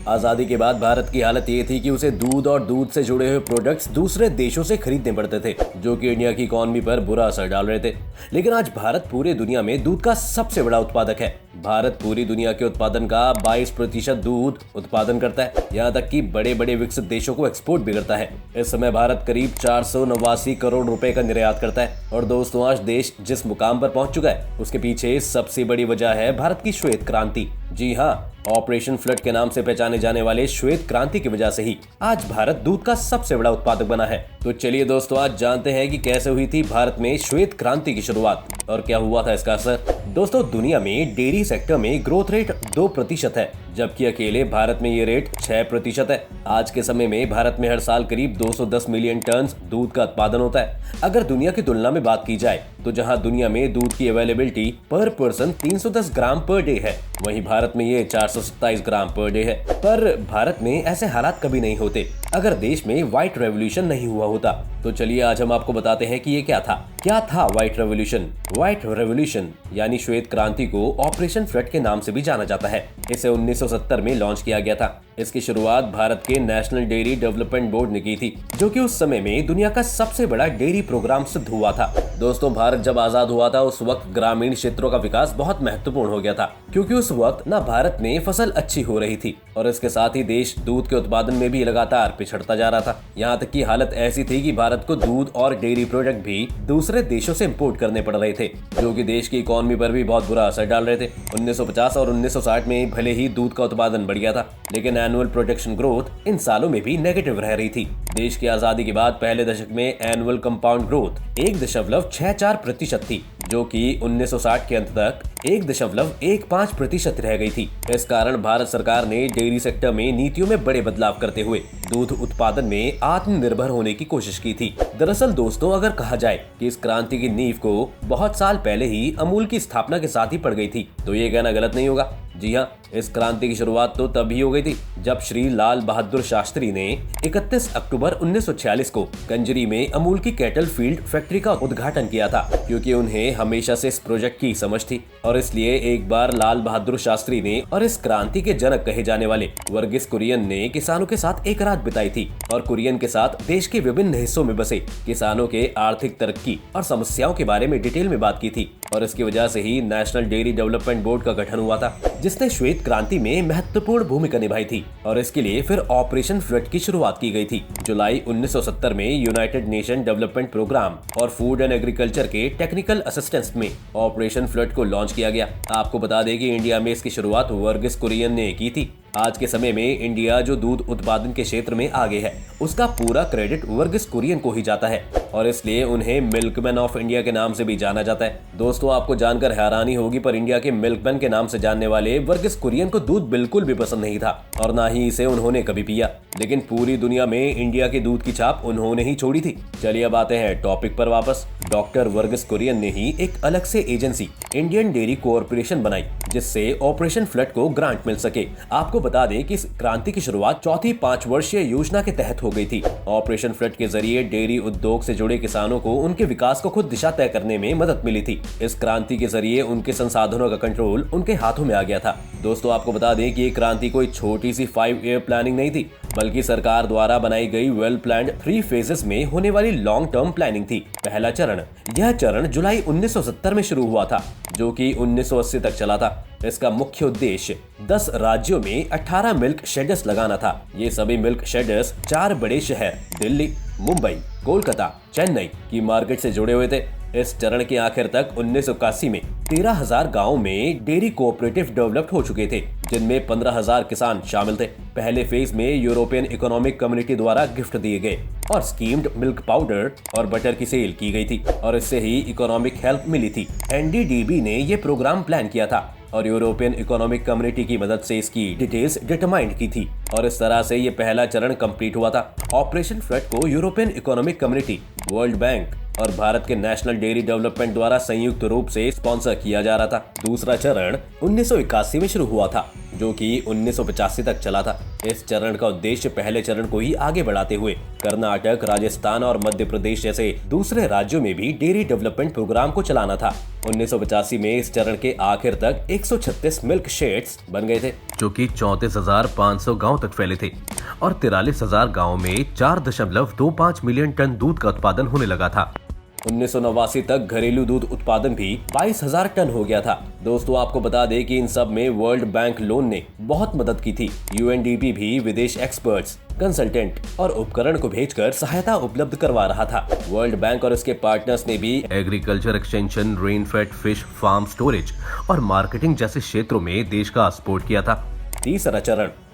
आजादी के बाद भारत की हालत ये थी कि उसे दूध और दूध से जुड़े हुए प्रोडक्ट्स दूसरे देशों से खरीदने पड़ते थे, जो कि इंडिया की इकोनॉमी पर बुरा असर डाल रहे थे। लेकिन आज भारत पूरे दुनिया में दूध का सबसे बड़ा उत्पादक है। भारत पूरी दुनिया के उत्पादन का 22% दूध उत्पादन करता है, यहाँ तक कि बड़े बड़े विकसित देशों को एक्सपोर्ट भी करता है। इस समय भारत करीब 489 करोड़ रुपए का निर्यात करता है। और दोस्तों, आज देश जिस मुकाम पर पहुंच चुका है उसके पीछे सबसे बड़ी वजह है भारत की श्वेत क्रांति। जी हाँ, ऑपरेशन फ्लड के नाम से पहचाने जाने वाले श्वेत क्रांति की वजह से ही आज भारत दूध का सबसे बड़ा उत्पादक बना है। तो चलिए दोस्तों, आज जानते हैं कि कैसे हुई थी भारत में श्वेत क्रांति की शुरुआत और क्या हुआ था इसका असर। दोस्तों, दुनिया में डेयरी सेक्टर में ग्रोथ रेट 2% है, जबकि अकेले भारत में ये रेट 6% है। आज के समय में भारत में हर साल करीब 210 मिलियन टन दूध का उत्पादन होता है। अगर दुनिया की तुलना में बात की जाए तो जहां दुनिया में दूध की अवेलेबिलिटी पर पर्सन 310 ग्राम पर डे है, वहीं भारत में ये 427 ग्राम पर डे है। पर भारत में ऐसे हालात कभी नहीं होते अगर देश में व्हाइट रेवोल्यूशन नहीं हुआ होता। तो चलिए आज हम आपको बताते हैं कि ये क्या था व्हाइट रेवोल्यूशन। व्हाइट रेवोल्यूशन यानी श्वेत क्रांति को ऑपरेशन फ्लड के नाम से भी जाना जाता है। इसे 1970 में लॉन्च किया गया था। इसकी शुरुआत भारत के नेशनल डेयरी डेवलपमेंट बोर्ड ने की थी, जो कि उस समय में दुनिया का सबसे बड़ा डेयरी प्रोग्राम सिद्ध हुआ था। दोस्तों, भारत जब आजाद हुआ था उस वक्त ग्रामीण क्षेत्रों का विकास बहुत महत्वपूर्ण हो गया था, क्योंकि उस वक्त ना भारत में फसल अच्छी हो रही थी और इसके साथ ही देश दूध के उत्पादन में भी लगातार पिछड़ता जा रहा था। यहाँ तक कि हालत ऐसी थी कि भारत को दूध और डेयरी प्रोडक्ट भी दूसरे देशों से इंपोर्ट करने पड़ रहे थे, जो कि देश की इकोनॉमी पर भी बहुत बुरा असर डाल रहे थे। 1950 और 1960 में भले ही दूध का उत्पादन बढ़ गया था, लेकिन एनुअल प्रोडक्शन ग्रोथ इन सालों में भी नेगेटिव रह रही थी। देश की आजादी के बाद पहले दशक में एनुअल कंपाउंड ग्रोथ 1.64% थी, जो कि 1960 के अंत तक 1.15% रह गई थी। इस कारण भारत सरकार ने डेयरी सेक्टर में नीतियों में बड़े बदलाव करते हुए दूध उत्पादन में आत्मनिर्भर होने की कोशिश की थी। दरअसल दोस्तों, अगर कहा जाए कि इस क्रांति की नींव को बहुत साल पहले ही अमूल की स्थापना के साथ ही पड़ गई थी, तो ये कहना गलत नहीं होगा। जी हाँ, इस क्रांति की शुरुआत तो तभी हो गई थी जब श्री लाल बहादुर शास्त्री ने 31 अक्टूबर 1946 को कंजरी में अमूल की कैटल फील्ड फैक्ट्री का उद्घाटन किया था, क्योंकि उन्हें हमेशा से इस प्रोजेक्ट की समझ थी। और इसलिए एक बार लाल बहादुर शास्त्री ने और इस क्रांति के जनक कहे जाने वाले वर्गीस कुरियन ने किसानों के साथ एक रात बिताई थी और कुरियन के साथ देश के विभिन्न हिस्सों में बसे किसानों के आर्थिक तरक्की और समस्याओं के बारे में डिटेल में बात की थी। और इसकी वजह से ही नेशनल डेयरी डेवलपमेंट बोर्ड का गठन हुआ था, जिसने श्वेत क्रांति में महत्वपूर्ण भूमिका निभाई थी। और इसके लिए फिर ऑपरेशन फ्लड की शुरुआत की गई थी। जुलाई 1970 में यूनाइटेड नेशन डेवलपमेंट प्रोग्राम और फूड एंड एग्रीकल्चर के टेक्निकल असिस्टेंस में ऑपरेशन फ्लड को लॉन्च किया गया। आपको बता दें कि इंडिया में इसकी शुरुआत वर्गीस कुरियन ने की थी। आज के समय में इंडिया जो दूध उत्पादन के क्षेत्र में आगे है, उसका पूरा क्रेडिट वर्गीस कुरियन को ही जाता है और इसलिए उन्हें मिल्कमैन ऑफ इंडिया के नाम से भी जाना जाता है। दोस्तों, आपको जानकर हैरानी होगी, पर इंडिया के मिल्कमैन के नाम से जानने वाले वर्गीस कुरियन को दूध बिल्कुल भी पसंद नहीं था और ना ही इसे उन्होंने कभी पिया। लेकिन पूरी दुनिया में इंडिया के दूध की छाप उन्होंने ही छोड़ी थी। चलिए अब आते हैं टॉपिक पर वापस। डॉक्टर वर्गीस कुरियन ने ही एक अलग से एजेंसी इंडियन डेयरी कॉर्पोरेशन बनाई, जिससे ऑपरेशन फ्लड को ग्रांट मिल सके। आपको बता दें कि इस क्रांति की शुरुआत चौथी 5 वर्षीय योजना के तहत हो गई थी। ऑपरेशन फ्लड के जरिए डेयरी उद्योग से जुड़े किसानों को उनके विकास को खुद दिशा तय करने में मदद मिली थी। इस क्रांति के जरिए उनके संसाधनों का कंट्रोल उनके हाथों में आ गया था। दोस्तों, आपको बता दें कि ये क्रांति कोई छोटी सी 5 ईयर प्लानिंग नहीं थी, बल्कि सरकार द्वारा बनाई गई वेल प्लान्ड 3 फेजेस में होने वाली लॉन्ग टर्म प्लानिंग थी। पहला चरण, यह चरण जुलाई 1970 में शुरू हुआ था, जो कि 1980 तक चला था। इसका मुख्य उद्देश्य 10 राज्यों में 18 मिल्क शेडर्स लगाना था। ये सभी मिल्क शेडर्स 4 बड़े शहर दिल्ली, मुंबई, कोलकाता, चेन्नई की मार्केट से जुड़े हुए थे। इस चरण के आखिर तक 1981 में 13,000 गाँव में डेयरी कोऑपरेटिव डेवलप हो चुके थे, जिनमें 15,000 किसान शामिल थे। पहले फेज में यूरोपियन इकोनॉमिक कम्युनिटी द्वारा गिफ्ट दिए गए और स्कीम्ड मिल्क पाउडर और बटर की सेल की गई थी और इससे ही इकोनॉमिक हेल्प मिली थी। एनडीडीबी ने ये प्रोग्राम प्लान किया था और यूरोपियन इकोनॉमिक कम्युनिटी की मदद से इसकी डिटेल्स डिटरमाइंड की थी और इस तरह से ये पहला चरण कंप्लीट हुआ था। ऑपरेशन फ्लड को European economic community, world bank और भारत के नेशनल डेयरी डेवलपमेंट द्वारा संयुक्त रूप से स्पॉन्सर किया जा रहा था। दूसरा चरण 1981 में शुरू हुआ था, जो कि 1985 तक चला था। इस चरण का उद्देश्य पहले चरण को ही आगे बढ़ाते हुए कर्नाटक, राजस्थान और मध्य प्रदेश जैसे दूसरे राज्यों में भी डेयरी डेवलपमेंट प्रोग्राम को चलाना था। 1985 में इस चरण के आखिर तक 136 मिल्क शेड्स बन गए थे, जो कि 34,500 गाँव तक फैले थे और 43,000 गाँव में 4.25 मिलियन टन दूध का उत्पादन होने लगा था। 1989 तक घरेलू दूध उत्पादन भी 22,000 टन हो गया था। दोस्तों, आपको बता दें कि इन सब में वर्ल्ड बैंक लोन ने बहुत मदद की थी। यूएनडीपी भी विदेश एक्सपर्ट्स, कंसल्टेंट और उपकरण को भेजकर सहायता उपलब्ध करवा रहा था। वर्ल्ड बैंक और इसके पार्टनर्स ने भी agriculture extension, rain fed fish farm storage और मार्केटिंग जैसे क्षेत्रों में देश का सपोर्ट किया था।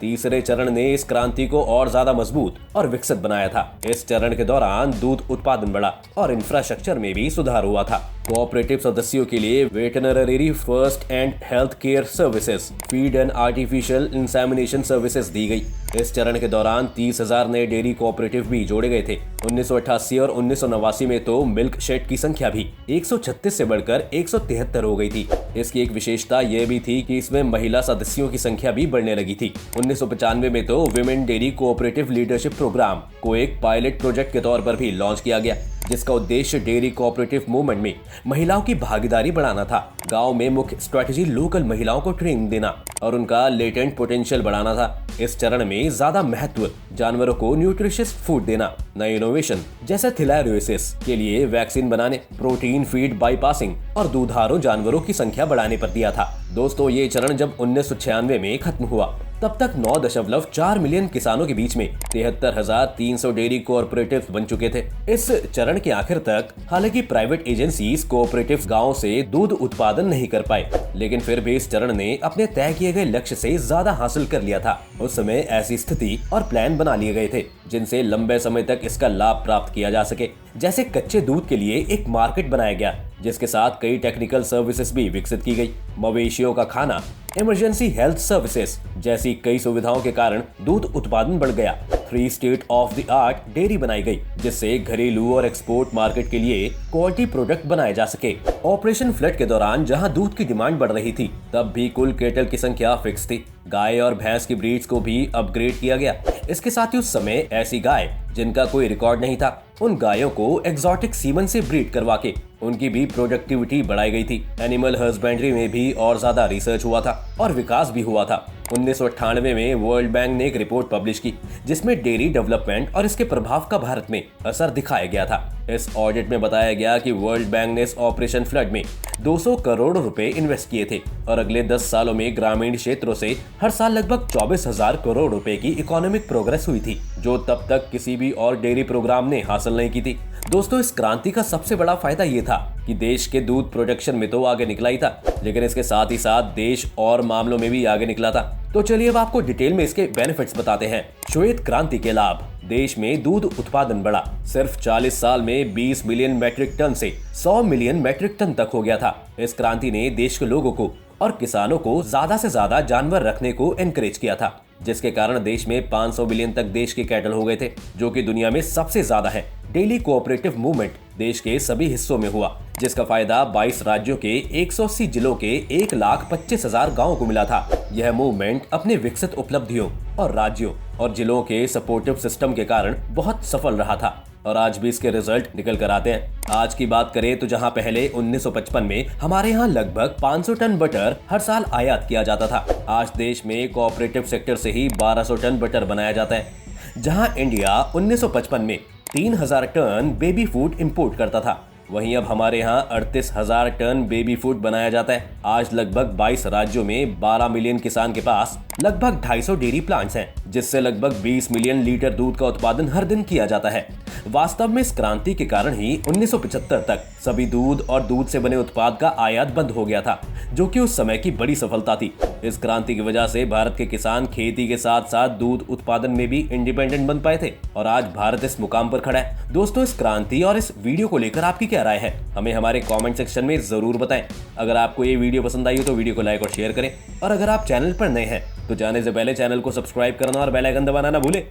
तीसरे चरण ने इस क्रांति को और ज्यादा मजबूत और विकसित बनाया था। इस चरण के दौरान दूध उत्पादन बढ़ा और इंफ्रास्ट्रक्चर में भी सुधार हुआ था। कोऑपरेटिव सदस्यों के लिए veterinary first and health care services, feed and artificial insemination services दी गई। इस चरण के दौरान 30,000 नए डेयरी कोऑपरेटिव भी जोड़े गए थे। 1988 और 1989 में तो मिल्क शेड की संख्या भी 136 से बढ़कर 173 हो गई थी। इसकी एक विशेषता यह भी थी कि इसमें महिला सदस्यों की संख्या भी बढ़ने लगी थी। 1995 में तो women dairy cooperative leadership programme को एक पायलट प्रोजेक्ट के तौर पर भी लॉन्च किया गया, जिसका उद्देश्य डेयरी कोऑपरेटिव मूवमेंट में महिलाओं की भागीदारी बढ़ाना था। गांव में मुख्य स्ट्रेटेजी लोकल महिलाओं को ट्रेनिंग देना और उनका लेटेंट पोटेंशियल बढ़ाना था। इस चरण में ज्यादा महत्व जानवरों को न्यूट्रिशियस फूड देना, नए इनोवेशन जैसे थिलारियोसिस के लिए वैक्सीन बनाने, प्रोटीन फीड बाईपासिंग और दूधारू जानवरों की संख्या बढ़ाने पर दिया था। दोस्तों, ये चरण जब 1996 में खत्म हुआ, तब तक 9.4 मिलियन किसानों के बीच में 73,300 डेयरी कोऑपरेटिव बन चुके थे। इस चरण के आखिर तक हालांकि प्राइवेट एजेंसीज कोऑपरेटिव गांव से दूध उत्पादन नहीं कर पाए, लेकिन फिर भी इस चरण ने अपने तय किए गए लक्ष्य से ज्यादा हासिल कर लिया था। उस समय ऐसी स्थिति और प्लान बना लिए गए थे जिनसे लंबे समय तक इसका लाभ प्राप्त किया जा सके। जैसे कच्चे दूध के लिए एक मार्केट बनाया गया, जिसके साथ कई टेक्निकल सर्विसेज भी विकसित की गई। मवेशियों का खाना, इमरजेंसी हेल्थ सर्विसेज जैसी कई सुविधाओं के कारण दूध उत्पादन बढ़ गया। 3 state of the art dairy बनाई गई, जिससे घरेलू और एक्सपोर्ट मार्केट के लिए क्वालिटी प्रोडक्ट बनाए जा सके। ऑपरेशन फ्लड के दौरान जहां दूध की डिमांड बढ़ रही थी, तब भी कुल केटल की संख्या फिक्स थी। गाय और भैंस की ब्रीड्स को भी अपग्रेड किया गया। इसके साथ ही उस समय ऐसी गाय जिनका कोई रिकॉर्ड नहीं था, उन गायों को एग्जॉटिक सीमन से ब्रीड करवा के उनकी भी प्रोडक्टिविटी बढ़ाई गई थी। एनिमल हस्बेंड्री में भी और ज्यादा रिसर्च हुआ था और विकास भी हुआ था। 1998 में वर्ल्ड बैंक ने एक रिपोर्ट पब्लिश की, जिसमें डेयरी डेवलपमेंट और इसके प्रभाव का भारत में असर दिखाया गया था। इस ऑडिट में बताया गया कि वर्ल्ड बैंक ने इस ऑपरेशन फ्लड में 200 करोड़ रुपए इन्वेस्ट किए थे और अगले 10 सालों में ग्रामीण क्षेत्रों से हर साल लगभग 24,000 करोड़ रुपए की इकोनॉमिक प्रोग्रेस हुई थी, जो तब तक किसी भी और डेयरी प्रोग्राम ने हासिल नहीं की थी। दोस्तों, इस क्रांति का सबसे बड़ा फायदा ये था कि देश के दूध प्रोडक्शन में तो आगे निकला ही था, लेकिन इसके साथ ही साथ देश और मामलों में भी आगे निकला था। तो चलिए अब आपको डिटेल में इसके बेनिफिट्स बताते हैं। श्वेत क्रांति के लाभ। देश में दूध उत्पादन बढ़ा। सिर्फ 40 साल में 20 मिलियन मैट्रिक टन से 100 मिलियन मैट्रिक टन तक हो गया था। इस क्रांति ने देश के लोगों को और किसानों को ज्यादा से ज्यादा जानवर रखने को एनकरेज किया था, जिसके कारण देश में 500 मिलियन तक देश के कैटल हो गए थे, जो कि दुनिया में सबसे ज्यादा है। डेयरी कोऑपरेटिव मूवमेंट देश के सभी हिस्सों में हुआ, जिसका फायदा 22 राज्यों के 180 जिलों के 1,25,000 गाँव को मिला था। यह मूवमेंट अपने विकसित उपलब्धियों और राज्यों और जिलों के सपोर्टिव सिस्टम के कारण बहुत सफल रहा था और आज भी इसके रिजल्ट निकल कर आते हैं। आज की बात करें तो जहां पहले 1955 में हमारे यहाँ लगभग 500 टन बटर हर साल आयात किया जाता था, आज देश में कोऑपरेटिव सेक्टर से ही 1200 टन बटर बनाया जाता है। जहां इंडिया 1955 में 3,000 टन बेबी फूड इंपोर्ट करता था, वहीं अब हमारे यहाँ 38,000 टन बेबी फूड बनाया जाता है। आज लगभग 22 राज्यों में 12 मिलियन किसान के पास लगभग 250 डेयरी प्लांट्स हैं, जिससे लगभग 20 मिलियन लीटर दूध का उत्पादन हर दिन किया जाता है। वास्तव में इस क्रांति के कारण ही 1975 तक सभी दूध और दूध से बने उत्पाद का आयात बंद हो गया था, जो कि उस समय की बड़ी सफलता थी। इस क्रांति की वजह से भारत के किसान खेती के साथ साथ दूध उत्पादन में भी इंडिपेंडेंट बन पाए थे और आज भारत इस मुकाम पर खड़ा है। दोस्तों, इस क्रांति और इस वीडियो को लेकर आपकी क्या राय है, हमें हमारे कमेंट सेक्शन में जरूर बताएं। अगर आपको ये वीडियो पसंद आई हो तो वीडियो को लाइक और शेयर करें, और अगर आप चैनल पर नए हैं तो जाने से पहले चैनल को सब्सक्राइब करना और बेल आइकन दबाना ना भूलें।